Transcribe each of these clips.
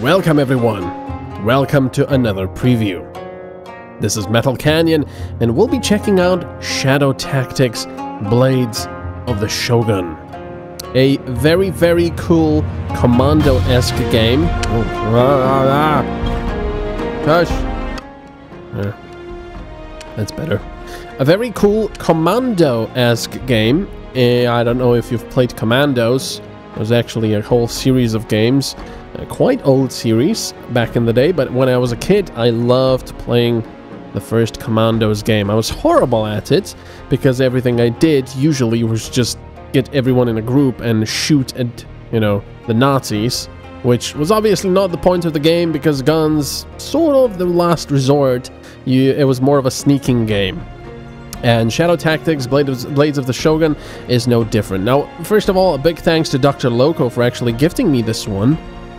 Welcome everyone! Welcome to another preview. This is MetalCanyon, and we'll be checking out Shadow Tactics Blades of the Shogun. A very, very cool commando-esque game. Gosh. That's better. A very cool commando-esque game. I don't know if you've played Commandos. There's actually a whole series of games. A quite old series back in the day, but when I was a kid, I loved playing the first Commandos game. I was horrible at it, because everything I did usually was just get everyone in a group and shoot at, you know, the Nazis, which was obviously not the point of the game, because guns, sort of the last resort. It was more of a sneaking game. And Shadow Tactics Blades of the Shogun is no different. Now, first of all, a big thanks to Dr. Loco for actually gifting me this one.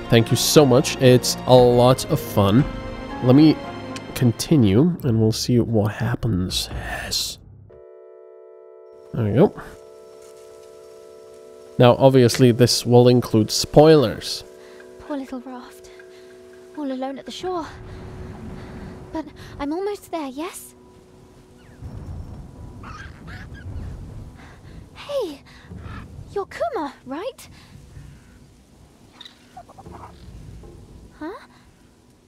Thank you so much. It's a lot of fun. Let me continue, and we'll see what happens. Yes. There we go. Now, obviously, this will include spoilers. Poor little raft. All alone at the shore. But I'm almost there, yes? Hey! You're Kuma, right? Huh?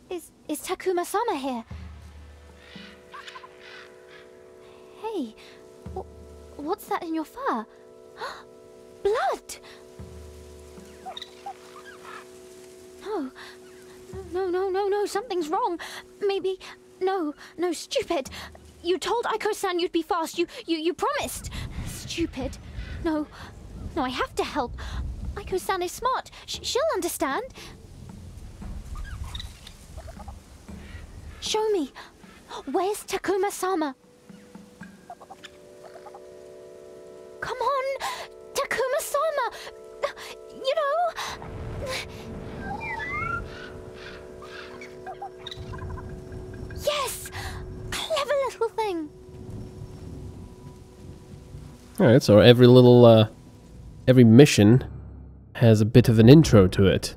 Is Takuma-sama here? Hey, what's that in your fur? Blood! No, something's wrong. Maybe... No, stupid. You told Aiko-san you'd be fast. You promised. Stupid. No, I have to help. Aiko-san is smart. She'll understand. Show me. Where's Takuma-sama? Come on, Takuma-sama. You know. Yes, clever little thing. All right, so every mission has a bit of an intro to it.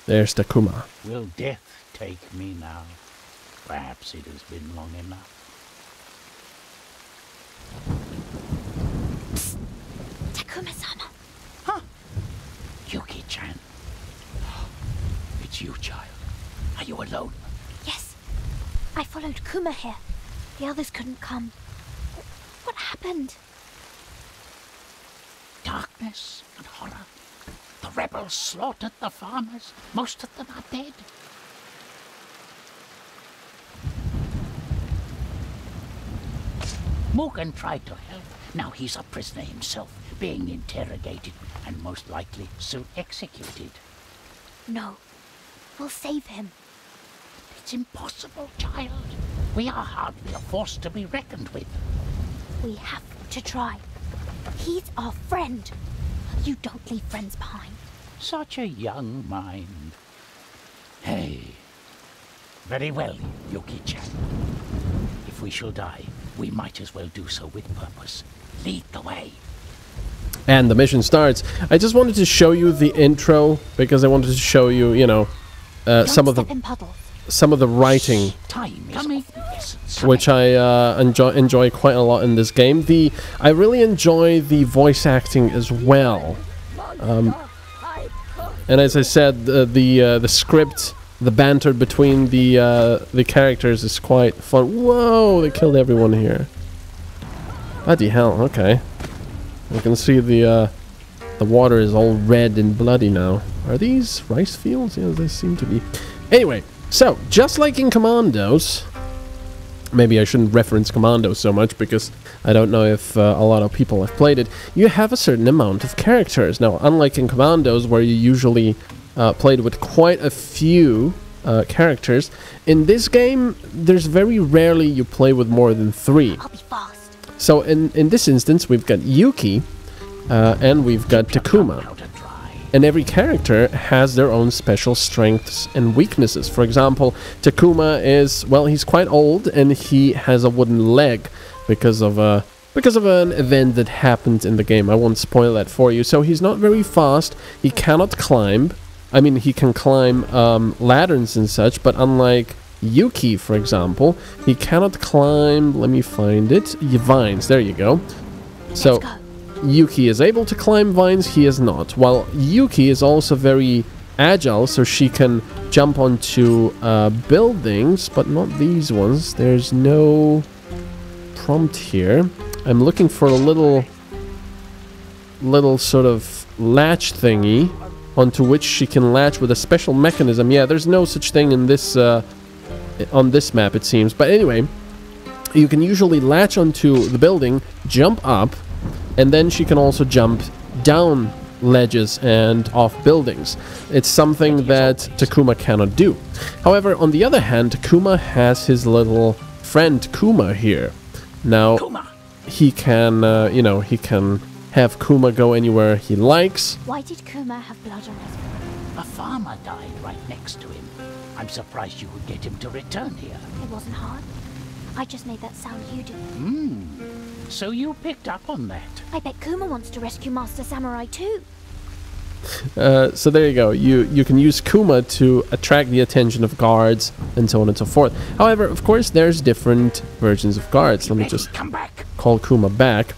There's Takuma. Will death take me now? Perhaps it has been long enough. Psst. Takuma-sama. Huh? Yuki-chan. It's you, child. Are you alone? Yes. I followed Kuma here. The others couldn't come. What happened? Darkness and horror. The rebels slaughtered the farmers. Most of them are dead. Morgan tried to help. Now he's a prisoner himself, being interrogated and most likely soon executed. No. We'll save him. It's impossible, child. We are hardly a force to be reckoned with. We have to try. He's our friend. You don't leave friends behind. Such a young mind. Hey. Very well, Yuki-chan. If we shall die, we might as well do so with purpose. Lead the way. And the mission starts. I just wanted to show you the intro, because I wanted to show you, you know, some of the writing, which I enjoy quite a lot in this game. I really enjoy the voice acting as well. And as I said, the script, the banter between the characters is quite fun. Whoa! They killed everyone here. Bloody hell! Okay, you can see the water is all red and bloody now. Are these rice fields? Yeah, they seem to be. Anyway, so just like in Commandos, maybe I shouldn't reference Commandos so much because I don't know if a lot of people have played it. You have a certain amount of characters. Now, unlike in Commandos, where you usually played with quite a few characters, in this game, there's very rarely you play with more than 3. I'll be fast. So in this instance, we've got Yuki, and we've got Takuma. and every character has their own special strengths and weaknesses. For example, Takuma is, well, he's quite old and he has a wooden leg because of an event that happened in the game. I won't spoil that for you. So he's not very fast. He cannot climb. I mean, he can climb ladders and such, but unlike Yuki, for example, he cannot climb, let me find it, vines. There you go. So Yuki is able to climb vines, he is not. While Yuki is also very agile, so she can jump onto buildings, but not these ones. There's no prompt here. I'm looking for a little sort of latch thingy onto which she can latch with a special mechanism. Yeah, there's no such thing in this on this map, it seems. But anyway, you can usually latch onto the building, jump up, and then she can also jump down ledges and off buildings. It's something that Takuma cannot do. However, on the other hand, Takuma has his little friend Kuma here. Now, he can, you know, he can have Kuma go anywhere he likes. Why did Kuma have blood on his foot? A farmer died right next to him. I'm surprised you could get him to return here. It wasn't hard. I just made that sound you do. So you picked up on that. I bet Kuma wants to rescue Master Samurai too. So there you go. You can use Kuma to attract the attention of guards and so on and so forth. However, of course, there's different versions of guards. Let me just call Kuma back.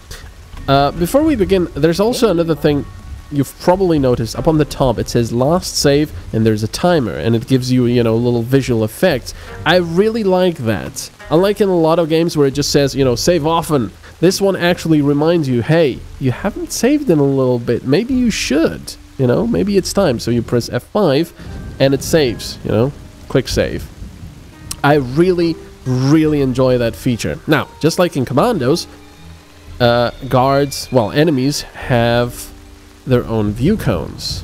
Before we begin, there's also another thing you've probably noticed. Up on the top, it says last save, and there's a timer, and it gives you, you know, little visual effects. I really like that. Unlike in a lot of games where it just says, you know, save often, this one actually reminds you, hey, you haven't saved in a little bit. Maybe you should, you know, maybe it's time. So you press F5, and it saves, you know, quick save. I really, really enjoy that feature. Now, just like in Commandos, guards, well, enemies have their own view cones,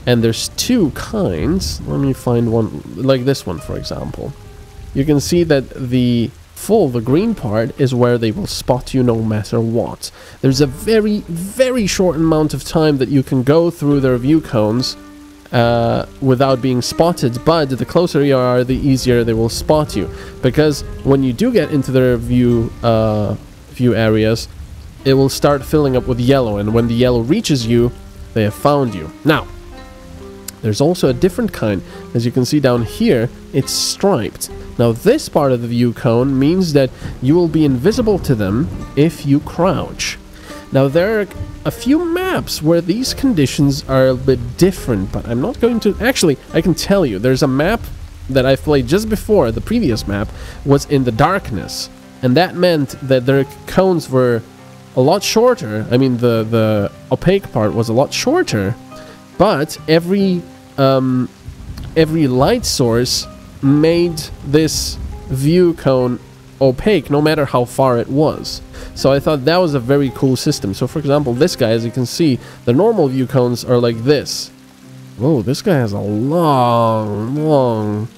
and there's two kinds. Let me find one like this one, for example. You can see that the green part is where they will spot you no matter what. There's a very, very short amount of time that you can go through their view cones without being spotted, but the closer you are, the easier they will spot you, because when you do get into their view areas, it will start filling up with yellow, and when the yellow reaches you, they have found you. Now, there's also a different kind. As you can see down here, it's striped. Now, this part of the view cone means that you will be invisible to them if you crouch. Now, there are a few maps where these conditions are a bit different, but I'm not going to... Actually, I can tell you, there's a map that I've played just before. The previous map was in the darkness, and that meant that their cones were a lot shorter. I mean, the opaque part was a lot shorter, but every light source made this view cone opaque no matter how far it was. So I thought that was a very cool system. So for example, this guy, as you can see, the normal view cones are like this. Whoa, this guy has a long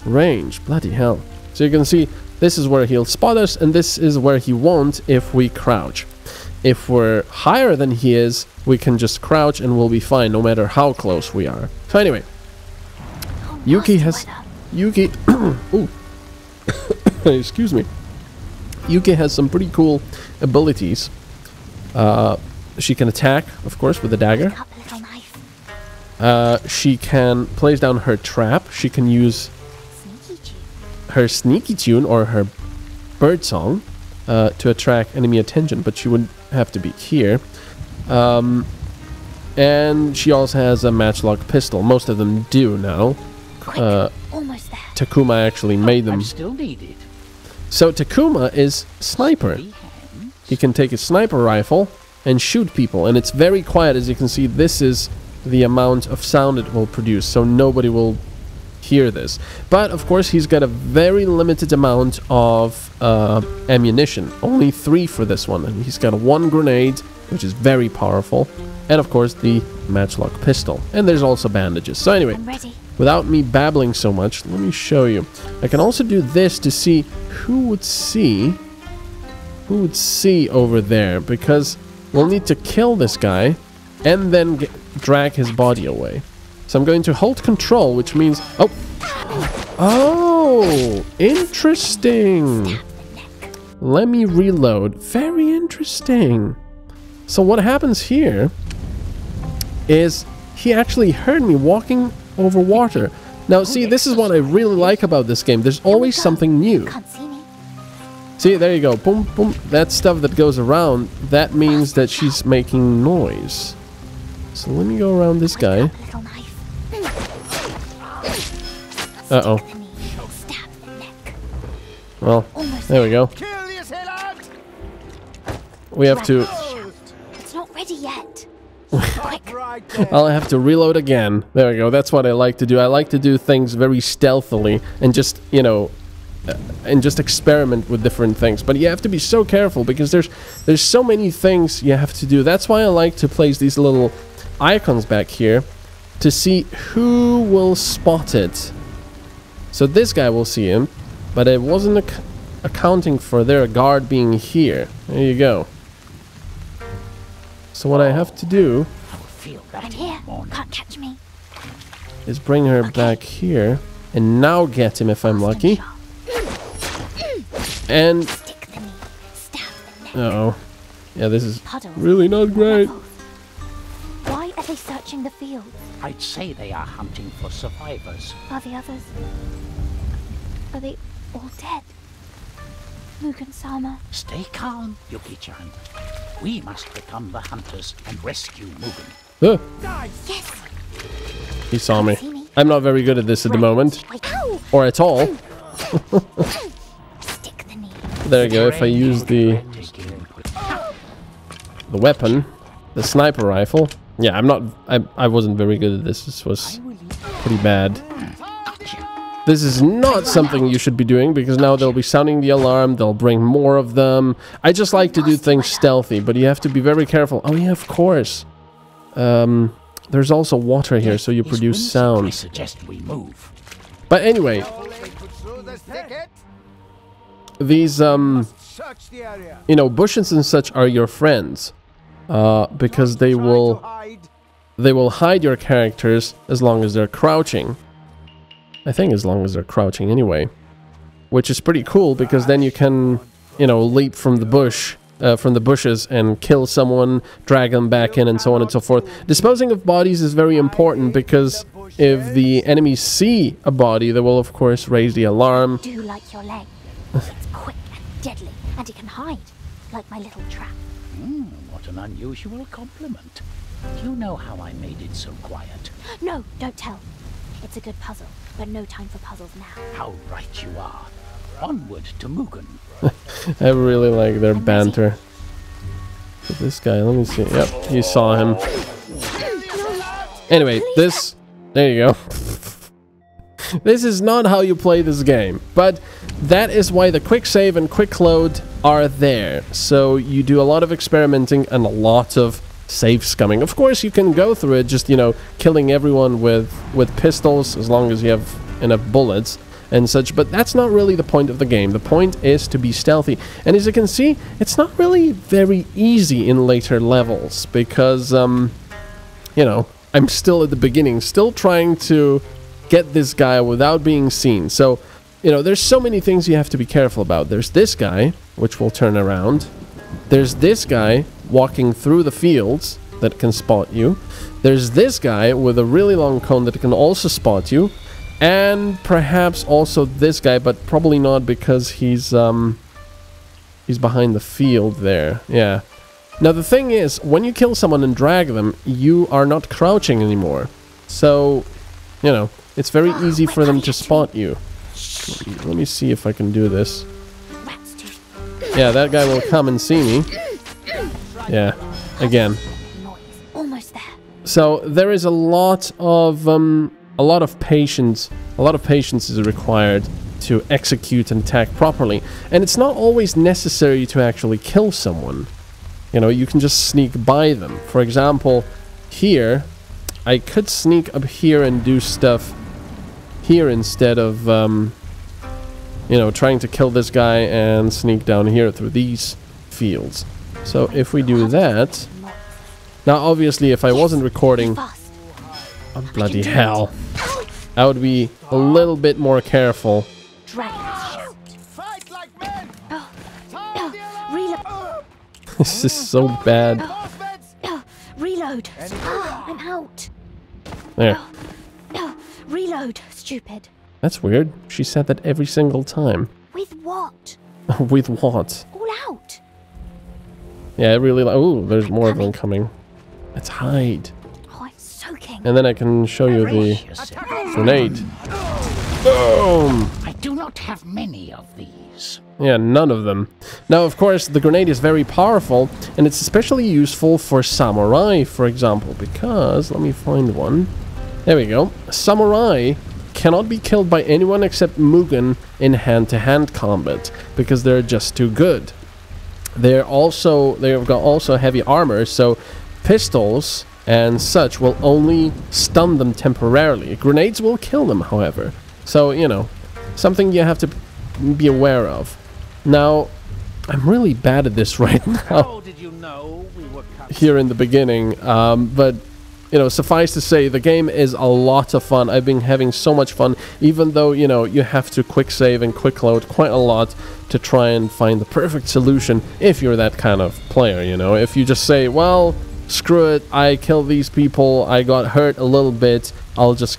range. Bloody hell. So you can see this is where he'll spot us, and this is where he won't if we crouch. If we're higher than he is, we can just crouch and we'll be fine no matter how close we are. So anyway, Yuki ooh. Excuse me. Yuki has some pretty cool abilities. She can attack, of course, with a dagger. She can place down her trap. She can use her sneaky tune or her bird song to attract enemy attention, but she wouldn't have to be here. And she also has a matchlock pistol. Most of them do now. Almost there. Takuma actually made them. Still needed. So Takuma is sniper. He can take a sniper rifle and shoot people, and it's very quiet. As you can see, this is the amount of sound it will produce, so nobody will hear this. But of course, he's got a very limited amount of ammunition, only 3 for this one, and he's got 1 grenade, which is very powerful, and of course the matchlock pistol, and there's also bandages. So anyway, without me babbling so much, let me show you. I can also do this to see who would see over there, because we'll need to kill this guy and then drag his body away. So I'm going to hold control, which means... Oh! Oh! Interesting! Let me reload. Very interesting. So what happens here is he actually heard me walking over water. Now, see, this is what I really like about this game. There's always something new. See, there you go. Boom, boom. That stuff that goes around, that means that she's making noise. So let me go around this guy. Uh-oh. Well, there we go. We have to... It's not ready yet. I'll have to reload again. There we go. That's what I like to do. I like to do things very stealthily and just, you know, and just experiment with different things. But you have to be so careful because there's so many things you have to do. That's why I like to place these little icons back here to see who will spot it. So this guy will see him, but it wasn't accounting for their guard being here. There you go. So what I have to do I'm here. Can't catch me. is bring her back here and now get him if I'm lucky. And uh-oh. Yeah, this is really not great. Why are they searching the field? I'd say they are hunting for survivors. Are the others? Are they all dead? Mugen-sama. Stay calm, Yuki-chan. We must become the hunters and rescue Mugen. Yes. He saw me. I'm not very good at this at the moment. Or at all. There you go. If I use the weapon, the sniper rifle. Yeah, I wasn't very good at this. This was pretty bad. This is not something you should be doing because now they'll be sounding the alarm. They'll bring more of them. I just like to do things stealthy, but you have to be very careful. Oh yeah, of course. There's also water here, so you produce sound. I suggest we move. But anyway, these you know, bushes and such are your friends, because they will hide your characters as long as they're crouching. I think as long as they're crouching anyway, which is pretty cool because then you can, you know, leap from the bushes and kill someone, drag them back in, and so on and so forth. Disposing of bodies is very important because if the enemies see a body, they will of course raise the alarm. Do like your leg. It's quick and deadly, and it can hide, like my little trap. What an unusual compliment. Do you know how I made it so quiet? No, don't tell. It's a good puzzle, but no time for puzzles now. How right you are. Onward to Mugen. I really like their banter. But this guy, let me see. Yep, you saw him. Anyway, there you go. This is not how you play this game, but that is why the quick save and quick load are there. So you do a lot of experimenting and a lot of save scumming. Of course, you can go through it just, you know, killing everyone with pistols as long as you have enough bullets and such, but that's not really the point of the game. The point is to be stealthy, and as you can see, it's not really very easy in later levels because, you know, I'm still at the beginning, still trying to get this guy without being seen. So, you know, there's so many things you have to be careful about. There's this guy, which will turn around. There's this guy walking through the fields that can spot you. There's this guy with a really long cone that can also spot you. And perhaps also this guy, but probably not because he's behind the field there. Yeah. Now the thing is, when you kill someone and drag them, you are not crouching anymore. So, you know, it's very easy for them to spot you. Let me see if I can do this. Yeah, that guy will come and see me. Yeah, again. Almost there. So there is a lot of patience. A lot of patience is required to execute an attack properly, and it's not always necessary to actually kill someone. You know, you can just sneak by them. For example, here, I could sneak up here and do stuff here instead of, you know, trying to kill this guy and sneak down here through these fields. So if we do that, Now, obviously, if I wasn't recording... Fast. Oh, bloody hell. I would be a little bit more careful. Dragons shout. Fight like men! Reload. This is so bad. Reload. I'm out. There. Reload. Stupid. That's weird. She said that every single time. With what? With what? All out. Yeah, I really like... Oh, there's more of them coming. Let's hide. Oh, I'm soaking. And then I can show you the grenade. Boom! I do not have many of these. Yeah, none of them. Now, of course, the grenade is very powerful, and it's especially useful for samurai, for example, because... Let me find one. There we go. Samurai cannot be killed by anyone except Mugen in hand-to-hand combat, because they're just too good. They've got also heavy armor, so pistols and such will only stun them temporarily. Grenades will kill them, however. So, you know, something you have to be aware of. Now, I'm really bad at this right now. How did you know we were Here in the beginning, but you know, suffice to say, the game is a lot of fun. I've been having so much fun, even though, you know, you have to quick save and quick load quite a lot to try and find the perfect solution if you're that kind of player, you know. If you just say, well, screw it, I killed these people, I got hurt a little bit, I'll just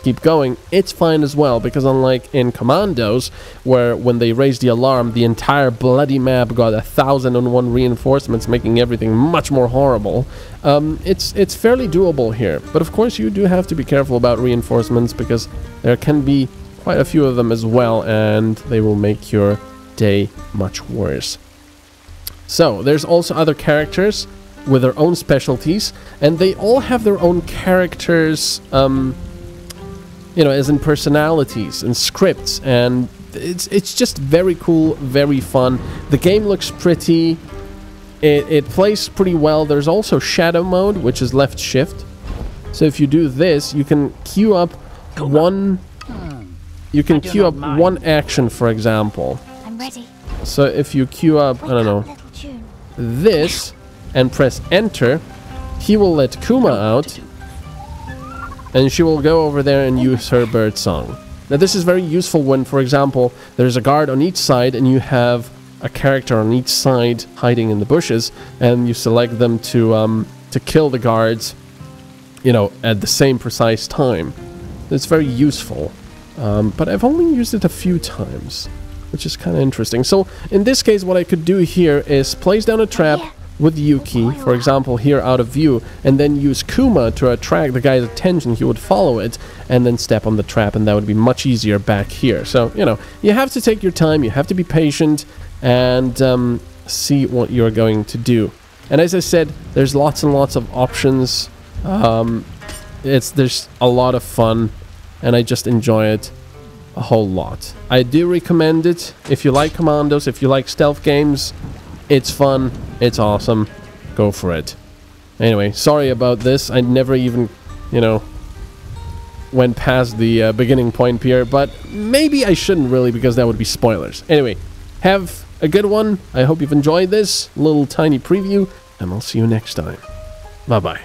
keep going, it's fine as well, because unlike in Commandos, where when they raised the alarm, the entire bloody map got 1,001 reinforcements, making everything much more horrible, it's fairly doable here. But of course you do have to be careful about reinforcements, because there can be quite a few of them as well, and they will make your day much worse. So, there's also other characters with their own specialties, and they all have their own characters, you know, as in personalities and scripts, and it's just very cool, very fun. The game looks pretty. It plays pretty well. There's also shadow mode, which is left shift. So if you do this, you can queue up one. You can queue up one action, for example. I'm ready. So if you queue up, I don't know, this, and press enter, he will let Kuma out. And she will go over there and use her bird song. Now this is very useful when, for example, there's a guard on each side and you have a character on each side hiding in the bushes, and you select them to kill the guards, you know, at the same precise time. It's very useful. But I've only used it a few times, which is kind of interesting. So in this case, what I could do here is place down a trap with Yuki, for example, here out of view, and then use Kuma to attract the guy's attention. He would follow it and then step on the trap, and that would be much easier back here. So, you know, you have to take your time, you have to be patient, and see what you're going to do. And as I said, there's lots and lots of options. There's a lot of fun, and I just enjoy it a whole lot. I do recommend it if you like Commandos, if you like stealth games. It's fun, it's awesome, go for it. Anyway, sorry about this, I never even, you know, went past the beginning point here, but maybe I shouldn't really, because that would be spoilers. Anyway, have a good one, I hope you've enjoyed this little tiny preview, and I'll see you next time. Bye-bye.